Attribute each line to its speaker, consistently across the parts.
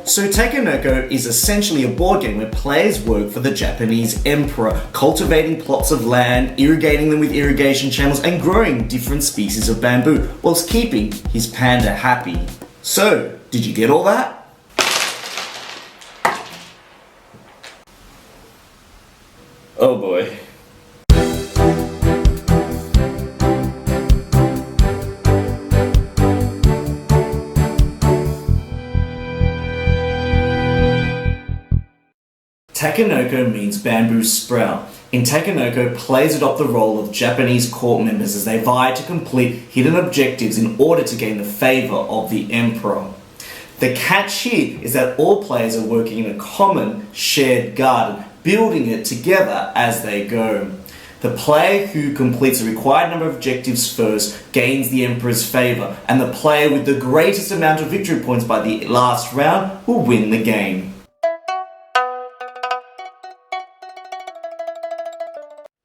Speaker 1: So Takenoko is essentially a board game where players work for the Japanese emperor, cultivating plots of land, irrigating them with irrigation channels, and growing different species of bamboo, whilst keeping his panda happy. So, did you get all that? Oh boy. Takenoko means bamboo sprout. In Takenoko, players adopt the role of Japanese court members as they vie to complete hidden objectives in order to gain the favour of the emperor. The catch here is that all players are working in a common, shared garden, building it together as they go. The player who completes the required number of objectives first gains the emperor's favour, and the player with the greatest amount of victory points by the last round will win the game.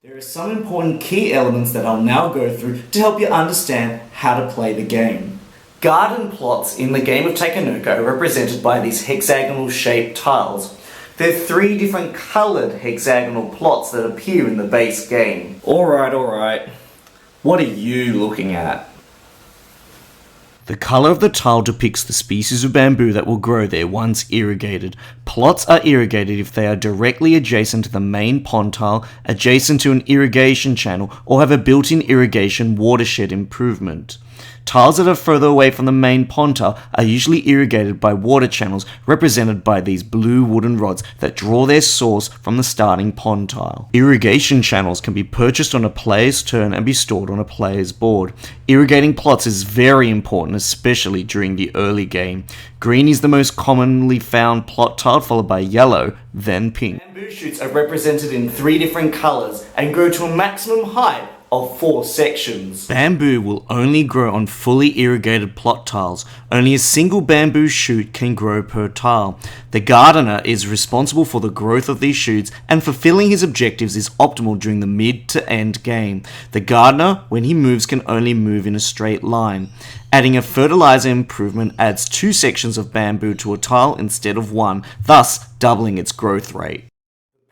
Speaker 1: There are some important key elements that I'll now go through to help you understand how to play the game. Garden plots in the game of Takenoko are represented by these hexagonal shaped tiles. There are 3 different coloured hexagonal plots that appear in the base game. Alright. What are you looking at? The colour of the tile depicts the species of bamboo that will grow there once irrigated. Plots are irrigated if they are directly adjacent to the main pond tile, adjacent to an irrigation channel, or have a built-in irrigation watershed improvement. Tiles that are further away from the main pond tile are usually irrigated by water channels represented by these blue wooden rods that draw their source from the starting pond tile. Irrigation channels can be purchased on a player's turn and be stored on a player's board. Irrigating plots is very important, especially during the early game. Green is the most commonly found plot tile, followed by yellow, then pink. Bamboo shoots are represented in 3 different colours and grow to a maximum height of 4 sections. Bamboo will only grow on fully irrigated plot tiles. Only a single bamboo shoot can grow per tile. The gardener is responsible for the growth of these shoots, and fulfilling his objectives is optimal during the mid to end game. The gardener, when he moves, can only move in a straight line. Adding a fertilizer improvement adds 2 sections of bamboo to a tile instead of 1, thus doubling its growth rate.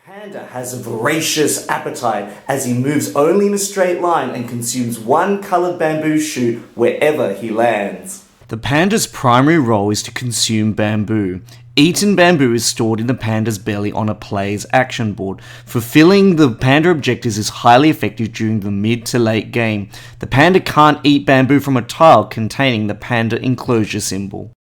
Speaker 1: Panda has a voracious appetite as he moves only in a straight line and consumes 1 coloured bamboo shoot wherever he lands. The panda's primary role is to consume bamboo. Eaten bamboo is stored in the panda's belly on a player's action board. Fulfilling the panda objectives is highly effective during the mid to late game. The panda can't eat bamboo from a tile containing the panda enclosure symbol.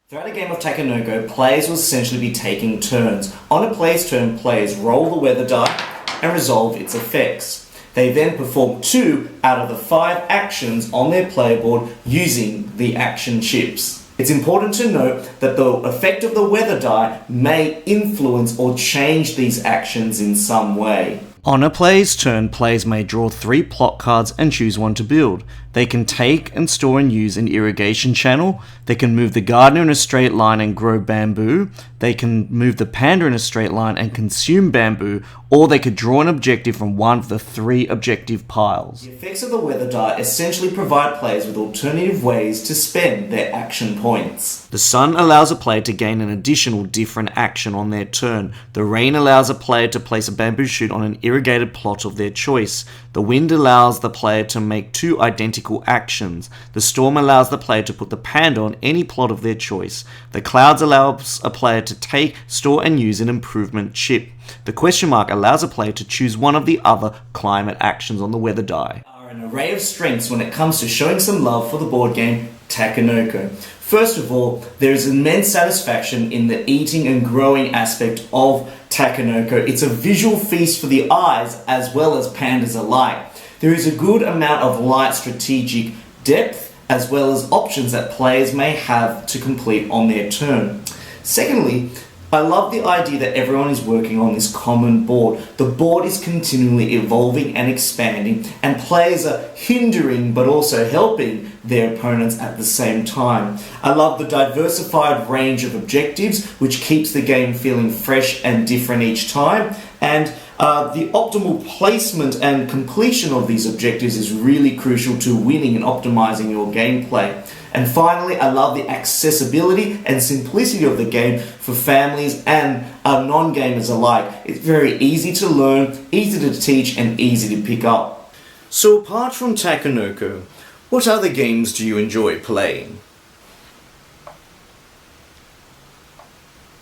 Speaker 1: Throughout a game of Takenoko, players will essentially be taking turns. On a player's turn, players roll the weather die and resolve its effects. They then perform 2 out of the 5 actions on their player board using the action chips. It's important to note that the effect of the weather die may influence or change these actions in some way. On a player's turn, players may draw 3 plot cards and choose one to build. They can take and store and use an irrigation channel. They can move the gardener in a straight line and grow bamboo. They can move the panda in a straight line and consume bamboo, or they could draw an objective from one of the 3 objective piles. The effects of the weather die essentially provide players with alternative ways to spend their action points. The sun allows a player to gain an additional different action on their turn. The rain allows a player to place a bamboo shoot on an irrigated plot of their choice. The wind allows the player to make 2 identical actions. The storm allows the player to put the panda on any plot of their choice. The clouds allows a player to take, store and use an improvement chip. The question mark allows a player to choose one of the other climate actions on the weather die. There are an array of strengths when it comes to showing some love for the board game Takenoko. First of all, there is immense satisfaction in the eating and growing aspect of Takenoko. It's a visual feast for the eyes as well as pandas alike. There is a good amount of light strategic depth as well as options that players may have to complete on their turn. Secondly, I love the idea that everyone is working on this common board. The board is continually evolving and expanding, and players are hindering but also helping their opponents at the same time. I love the diversified range of objectives, which keeps the game feeling fresh and different each time, and the optimal placement and completion of these objectives is really crucial to winning and optimizing your gameplay. And finally, I love the accessibility and simplicity of the game for families and non-gamers alike. It's very easy to learn, easy to teach, and easy to pick up. So apart from Takenoko, what other games do you enjoy playing?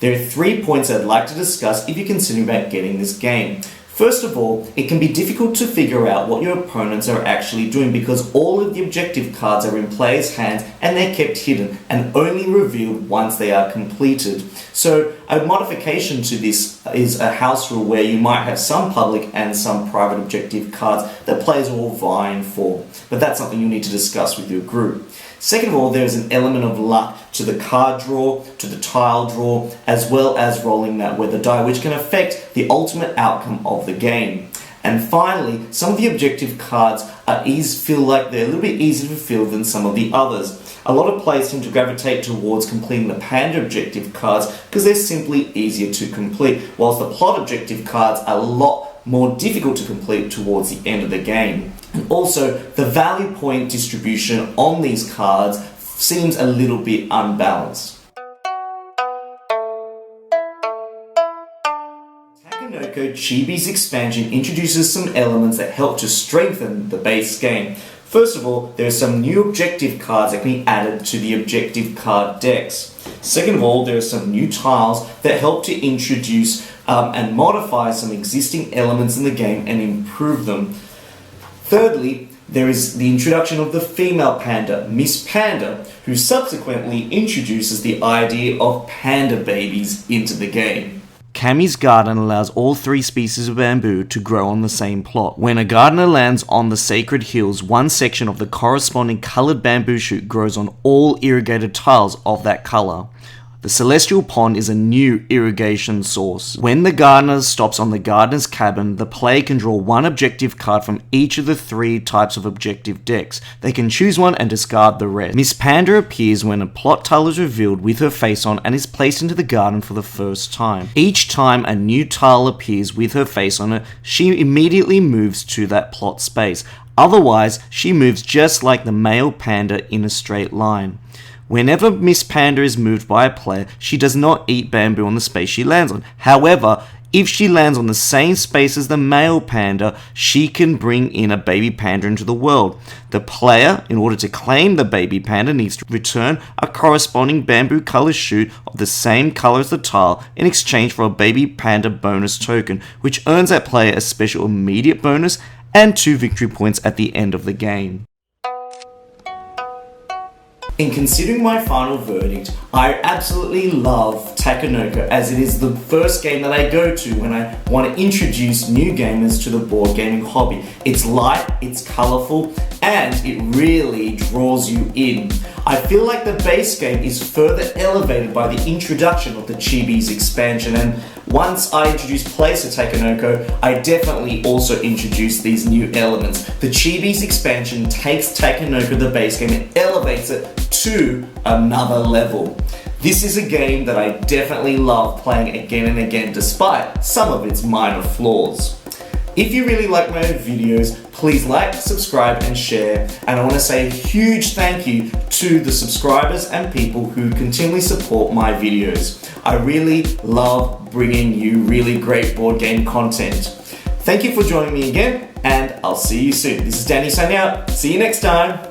Speaker 1: There are 3 points I'd like to discuss if you're considering about getting this game. First of all, it can be difficult to figure out what your opponents are actually doing because all of the objective cards are in players' hands and they're kept hidden and only revealed once they are completed. So a modification to this is a house rule where you might have some public and some private objective cards that players are all vying for. But that's something you need to discuss with your group. Second of all, there is an element of luck to the card draw, to the tile draw, as well as rolling that weather die, which can affect the ultimate outcome of the game. And finally, some of the objective cards feel like they're a little bit easier to fulfill than some of the others. A lot of players seem to gravitate towards completing the panda objective cards because they're simply easier to complete, whilst the plot objective cards are a lot more difficult to complete towards the end of the game. And also, the value point distribution on these cards seems a little bit unbalanced. Takenoko Chibis expansion introduces some elements that help to strengthen the base game. First of all, there are some new objective cards that can be added to the objective card decks. Second of all, there are some new tiles that help to introduce and modify some existing elements in the game and improve them. Thirdly, there is the introduction of the female panda, Miss Panda, who subsequently introduces the idea of panda babies into the game. Cammy's garden allows all 3 species of bamboo to grow on the same plot. When a gardener lands on the sacred hills, one section of the corresponding coloured bamboo shoot grows on all irrigated tiles of that colour. The celestial pond is a new irrigation source. When the gardener stops on the gardener's cabin, the player can draw one objective card from each of the 3 types of objective decks. They can choose one and discard the rest. Miss Panda appears when a plot tile is revealed with her face on and is placed into the garden for the first time. Each time a new tile appears with her face on it, she immediately moves to that plot space. Otherwise, she moves just like the male panda in a straight line. Whenever Miss Panda is moved by a player, she does not eat bamboo on the space she lands on. However, if she lands on the same space as the male panda, she can bring in a baby panda into the world. The player, in order to claim the baby panda, needs to return a corresponding bamboo color shoot of the same color as the tile in exchange for a baby panda bonus token, which earns that player a special immediate bonus and 2 victory points at the end of the game. In considering my final verdict, I absolutely love Takenoko as it is the first game that I go to when I want to introduce new gamers to the board gaming hobby. It's light, it's colourful, and it really draws you in. I feel like the base game is further elevated by the introduction of the Chibis expansion, and once I introduce players to Takenoko, I definitely also introduce these new elements. The Chibis expansion takes Takenoko, the base game, and elevates it to another level. This is a game that I definitely love playing again and again despite some of its minor flaws. If you really like my videos, please like, subscribe and share, and I want to say a huge thank you to the subscribers and people who continually support my videos. I really love bringing you really great board game content. Thank you for joining me again, and I'll see you soon. This is Danny signing out. See you next time.